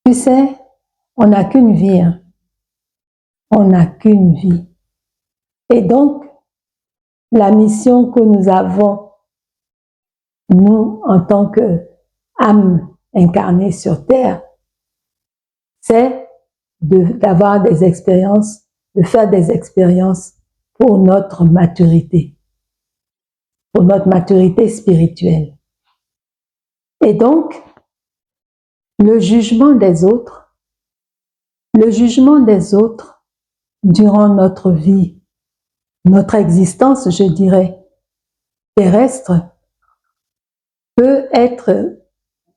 Tu sais, on n'a qu'une vie, hein. On n'a qu'une vie. Et donc, la mission que nous avons, nous, en tant qu'âmes incarnées sur Terre, c'est d'avoir des expériences, de faire des expériences pour notre maturité spirituelle. Et donc, le jugement des autres durant notre vie, notre existence, je dirais, terrestre, peut être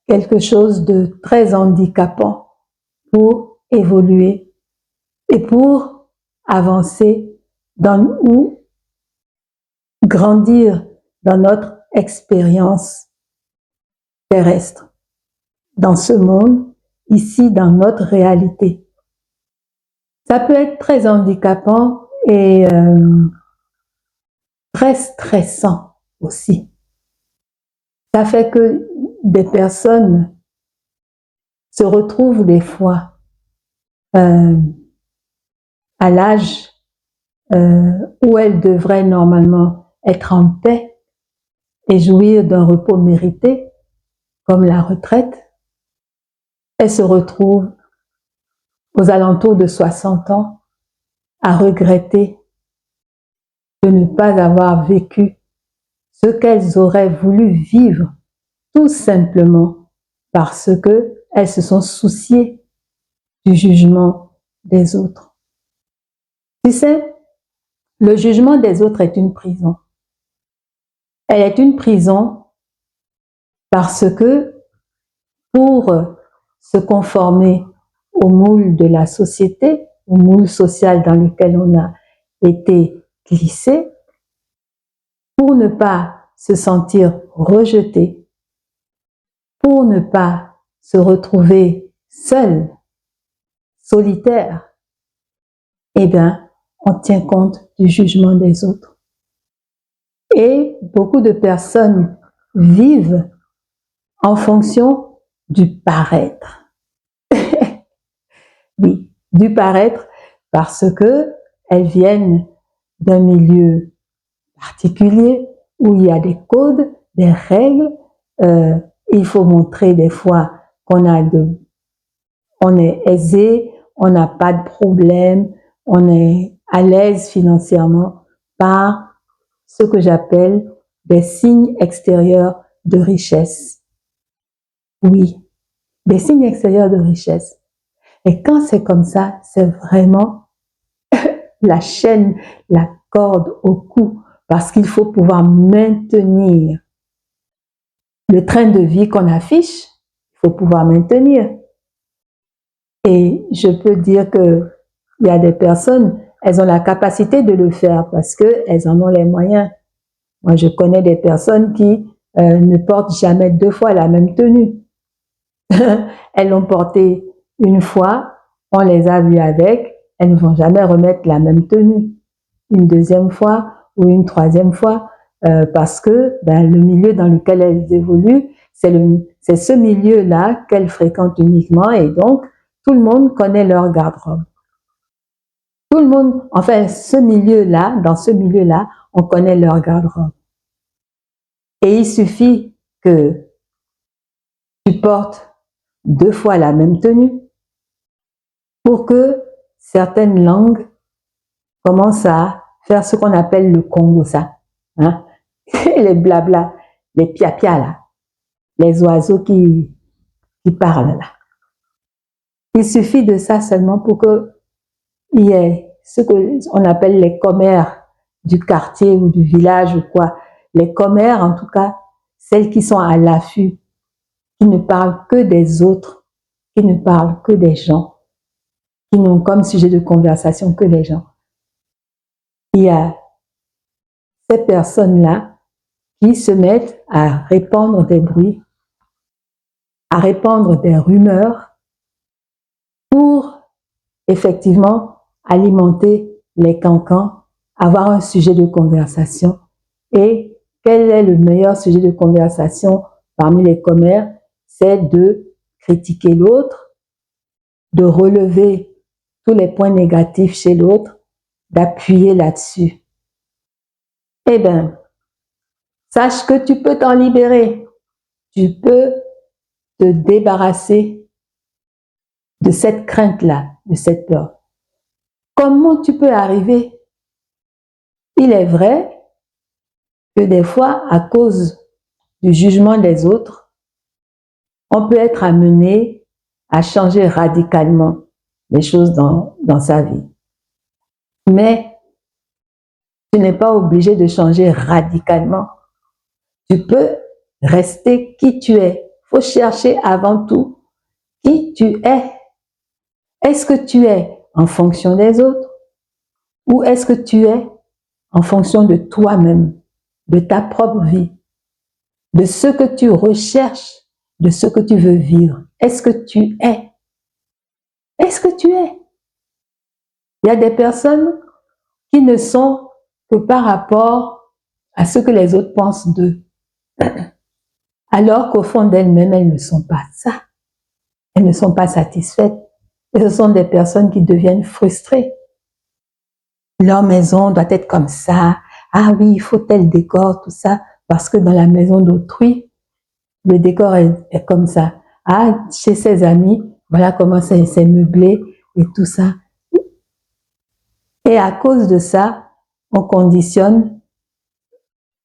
quelque chose de très handicapant pour évoluer et pour avancer ou grandir dans notre expérience terrestre, dans ce monde, ici, dans notre réalité. Ça peut être très handicapant et très stressant aussi. Ça fait que des personnes se retrouvent des fois à l'âge où elles devraient normalement être en paix et jouir d'un repos mérité, comme la retraite. Elles se retrouvent aux alentours de 60 ans à regretter de ne pas avoir vécu ce qu'elles auraient voulu vivre, tout simplement parce qu'elles se sont souciées du jugement des autres. Tu sais, le jugement des autres est une prison. Elle est une prison parce que pour se conformer au moule de la société, au moule social dans lequel on a été glissé, pour ne pas se sentir rejeté, pour ne pas se retrouver seul, solitaire, eh bien, on tient compte du jugement des autres. Et beaucoup de personnes vivent en fonction du paraître. Oui, du paraître parce que elles viennent d'un milieu particulier où il y a des codes, des règles. Il faut montrer des fois qu'on on est aisé, on n'a pas de problème, on est à l'aise financièrement par ce que j'appelle des signes extérieurs de richesse. Oui, des signes extérieurs de richesse. Et quand c'est comme ça, c'est vraiment la chaîne, la corde au cou, parce qu'il faut pouvoir maintenir le train de vie qu'on affiche, il faut pouvoir maintenir. Et je peux dire qu'il y a des personnes, elles ont la capacité de le faire parce qu'elles en ont les moyens. Moi, je connais des personnes qui ne portent jamais 2 fois la même tenue. Elles l'ont portée une fois, on les a vues avec, elles ne vont jamais remettre la même tenue. Une deuxième fois ou une troisième fois, parce que le milieu dans lequel elles évoluent, c'est ce milieu-là qu'elles fréquentent uniquement et donc tout le monde connaît leur garde-robe. Tout le monde, enfin dans ce milieu-là, on connaît leur garde-robe. Et il suffit que tu portes 2 fois la même tenue pour que certaines langues commencent à faire ce qu'on appelle le Congo, ça. Hein? Les blabla, les pia-pia, là. Les oiseaux qui parlent, là. Il suffit de ça seulement pour qu'il y ait ce qu'on appelle les commères du quartier ou du village ou quoi. Les commères, en tout cas, celles qui sont à l'affût, qui ne parlent que des autres, qui ne parlent que des gens, qui n'ont comme sujet de conversation que les gens. Il y a ces personnes-là qui se mettent à répandre des bruits, à répandre des rumeurs pour effectivement alimenter les cancans, avoir un sujet de conversation. Et quel est le meilleur sujet de conversation parmi les commères? C'est de critiquer l'autre, de relever tous les points négatifs chez l'autre, d'appuyer là-dessus. Eh bien, sache que tu peux t'en libérer. Tu peux te débarrasser de cette crainte-là, de cette peur. Comment tu peux arriver? Il est vrai que des fois, à cause du jugement des autres, on peut être amené à changer radicalement les choses dans sa vie. Mais tu n'es pas obligé de changer radicalement. Tu peux rester qui tu es. Il faut chercher avant tout qui tu es. Est-ce que tu es en fonction des autres ou est-ce que tu es en fonction de toi-même, de ta propre vie, de ce que tu recherches, de ce que tu veux vivre? Est-ce que tu es? Est-ce que tu es? Il y a des personnes qui ne sont que par rapport à ce que les autres pensent d'eux, alors qu'au fond d'elles-mêmes, elles ne sont pas ça. Elles ne sont pas satisfaites. Et ce sont des personnes qui deviennent frustrées. Leur maison doit être comme ça. Ah oui, il faut tel décor, tout ça, parce que dans la maison d'autrui, le décor est comme ça. Ah, chez ses amis, voilà comment c'est meublé et tout ça. Et à cause de ça, on conditionne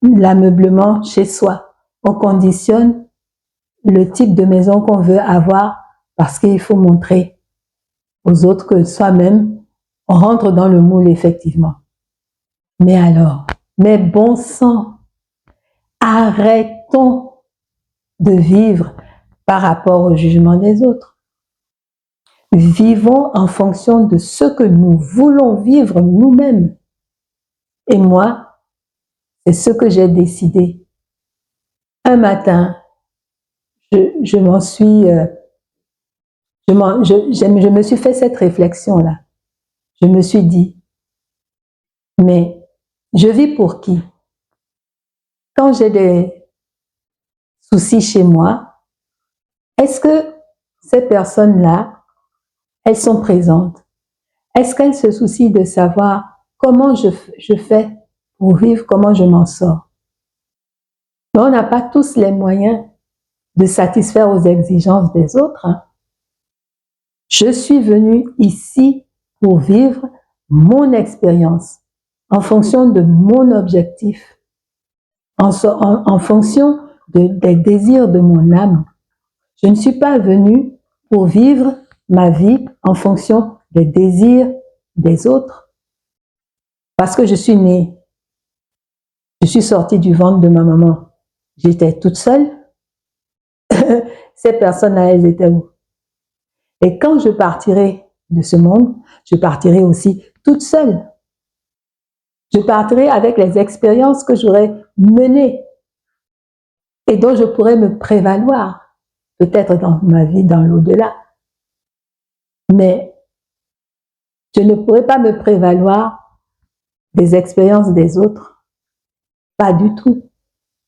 l'ameublement chez soi. On conditionne le type de maison qu'on veut avoir parce qu'il faut montrer aux autres que soi-même, on rentre dans le moule effectivement. Mais alors, mais bon sang, arrêtons de vivre par rapport au jugement des autres. Vivons en fonction de ce que nous voulons vivre nous-mêmes. Et moi, c'est ce que j'ai décidé. Un matin, je me suis fait cette réflexion-là. Je me suis dit, mais je vis pour qui? Quand j'ai des soucis chez moi, est-ce que ces personnes-là, elles sont présentes? Est-ce qu'elles se soucient de savoir comment je fais pour vivre, comment je m'en sors? Mais on n'a pas tous les moyens de satisfaire aux exigences des autres. Je suis venue ici pour vivre mon expérience en fonction de mon objectif, en fonction des désirs de mon âme. Je ne suis pas venue pour vivre ma vie en fonction des désirs des autres. Parce que je suis née, je suis sortie du ventre de ma maman. J'étais toute seule. Ces personnes-là, elles étaient où? Et quand je partirai de ce monde, je partirai aussi toute seule. Je partirai avec les expériences que j'aurais menées et dont je pourrais me prévaloir, peut-être dans ma vie, dans l'au-delà. Mais je ne pourrais pas me prévaloir des expériences des autres. Pas du tout.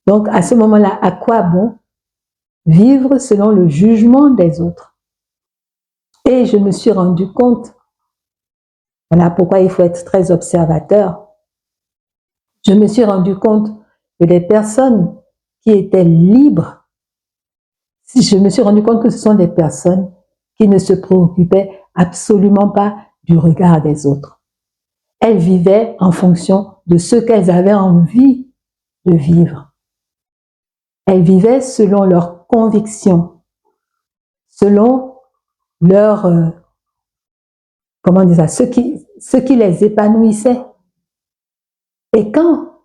Donc, à ce moment-là, à quoi bon vivre selon le jugement des autres? Et je me suis rendu compte, voilà pourquoi il faut être très observateur, je me suis rendu compte que les personnes qui étaient libres, je me suis rendu compte que ce sont des personnes qui ne se préoccupaient absolument pas du regard des autres. Elles vivaient en fonction de ce qu'elles avaient envie de vivre. Elles vivaient selon leurs convictions, selon leur, comment dire ça, ce qui les épanouissait. Et quand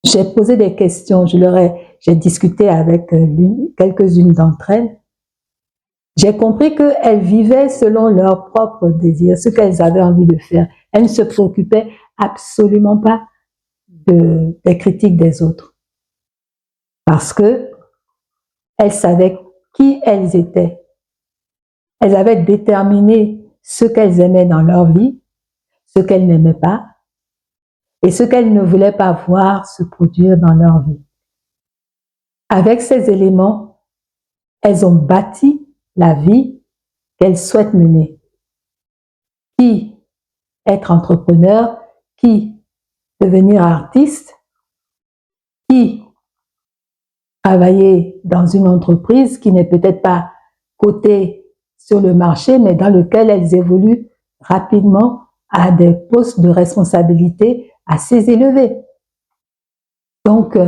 j'ai posé des questions, j'ai discuté avec quelques-unes d'entre elles, j'ai compris qu'elles vivaient selon leurs propres désirs, ce qu'elles avaient envie de faire. Elles ne se préoccupaient absolument pas des critiques des autres. Parce que elles savaient qui elles étaient. Elles avaient déterminé ce qu'elles aimaient dans leur vie, ce qu'elles n'aimaient pas, et ce qu'elles ne voulaient pas voir se produire dans leur vie. Avec ces éléments, elles ont bâti la vie qu'elle souhaite mener. Qui être entrepreneur, qui devenir artiste, qui travailler dans une entreprise qui n'est peut-être pas cotée sur le marché, mais dans lequel elles évoluent rapidement à des postes de responsabilité assez élevés. Donc,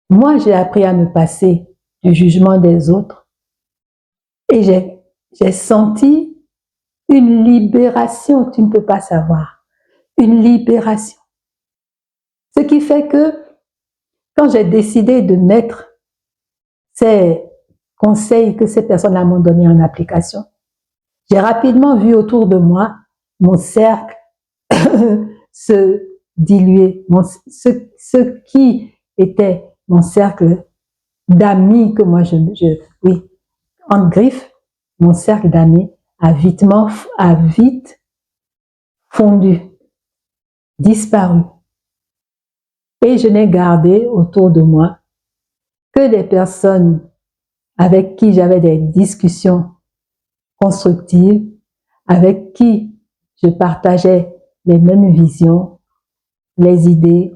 moi, j'ai appris à me passer du jugement des autres et j'ai senti une libération, tu ne peux pas savoir, une libération. Ce qui fait que quand j'ai décidé de mettre ces conseils que ces personnes-là m'ont donnés en application, j'ai rapidement vu autour de moi mon cercle se diluer, ce qui était mon cercle d'amis que moi oui, en griffe, mon cercle d'amis a vite fondu, disparu. Et je n'ai gardé autour de moi que des personnes avec qui j'avais des discussions constructives, avec qui je partageais les mêmes visions, les idées,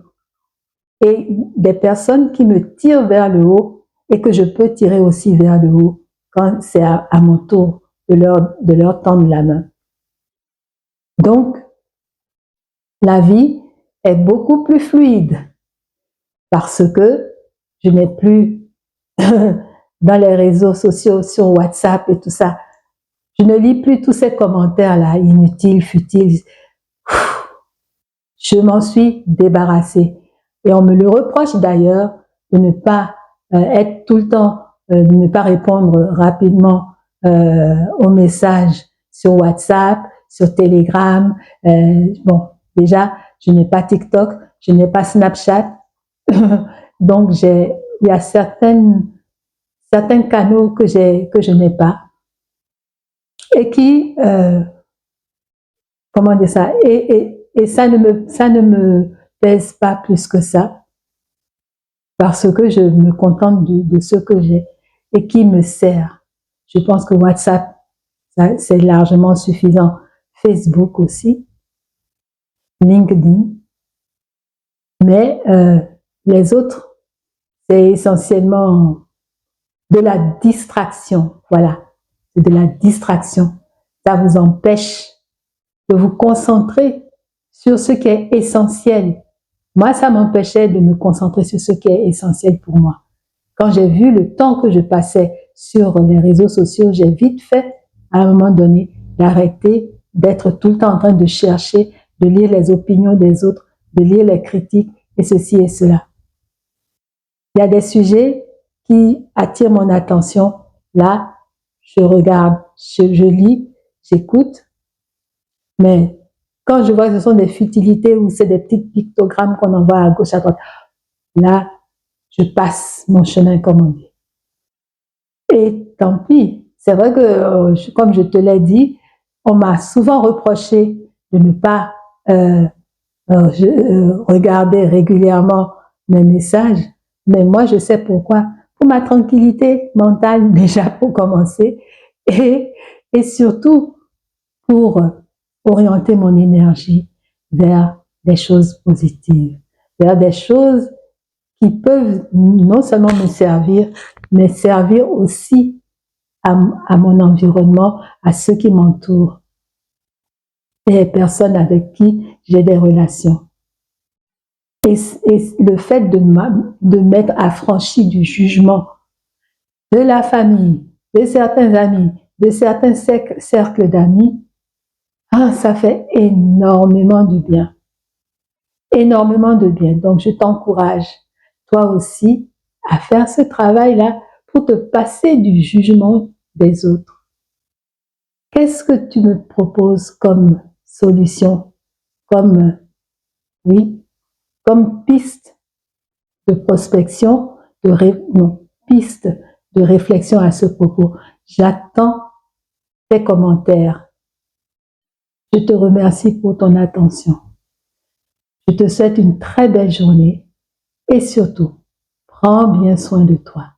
et des personnes qui me tirent vers le haut et que je peux tirer aussi vers le haut quand c'est à mon tour de leur tendre la main. Donc, la vie est beaucoup plus fluide parce que je n'ai plus dans les réseaux sociaux, sur WhatsApp et tout ça, je ne lis plus tous ces commentaires-là, inutiles, futiles. Je m'en suis débarrassée. Et on me le reproche d'ailleurs de ne pas être tout le temps, de ne pas répondre rapidement aux messages sur WhatsApp, sur Telegram. Bon, déjà, je n'ai pas TikTok, je n'ai pas Snapchat. Donc, il y a certains canaux que je n'ai pas et qui, comment dire ça, et ça ne me pèse pas plus que ça parce que je me contente de ce que j'ai et qui me sert. Je pense que WhatsApp, c'est largement suffisant. Facebook aussi, LinkedIn, mais les autres, c'est essentiellement de la distraction. Voilà, c'est de la distraction. Ça vous empêche de vous concentrer sur ce qui est essentiel. Moi, ça m'empêchait de me concentrer sur ce qui est essentiel pour moi. Quand j'ai vu le temps que je passais sur les réseaux sociaux, j'ai vite fait, à un moment donné, d'arrêter d'être tout le temps en train de chercher, de lire les opinions des autres, de lire les critiques et ceci et cela. Il y a des sujets qui attirent mon attention. Là, je regarde, je lis, j'écoute, mais quand je vois que ce sont des futilités ou c'est des petits pictogrammes qu'on envoie à gauche, à droite, là, je passe mon chemin, comme on dit. Et tant pis. C'est vrai que, comme je te l'ai dit, on m'a souvent reproché de ne pas regarder régulièrement mes messages. Mais moi, je sais pourquoi. Pour ma tranquillité mentale, déjà, pour commencer. Et surtout, pour orienter mon énergie vers des choses positives, vers des choses qui peuvent non seulement me servir, mais servir aussi à mon environnement, à ceux qui m'entourent, les personnes avec qui j'ai des relations. Et le fait de m'être affranchi du jugement de la famille, de certains amis, de certains cercles d'amis, ça fait énormément de bien. Énormément de bien. Donc, je t'encourage, toi aussi, à faire ce travail-là pour te passer du jugement des autres. Qu'est-ce que tu me proposes comme solution, comme, oui, comme piste de prospection, piste de réflexion à ce propos? J'attends tes commentaires. Je te remercie pour ton attention. Je te souhaite une très belle journée et surtout, prends bien soin de toi.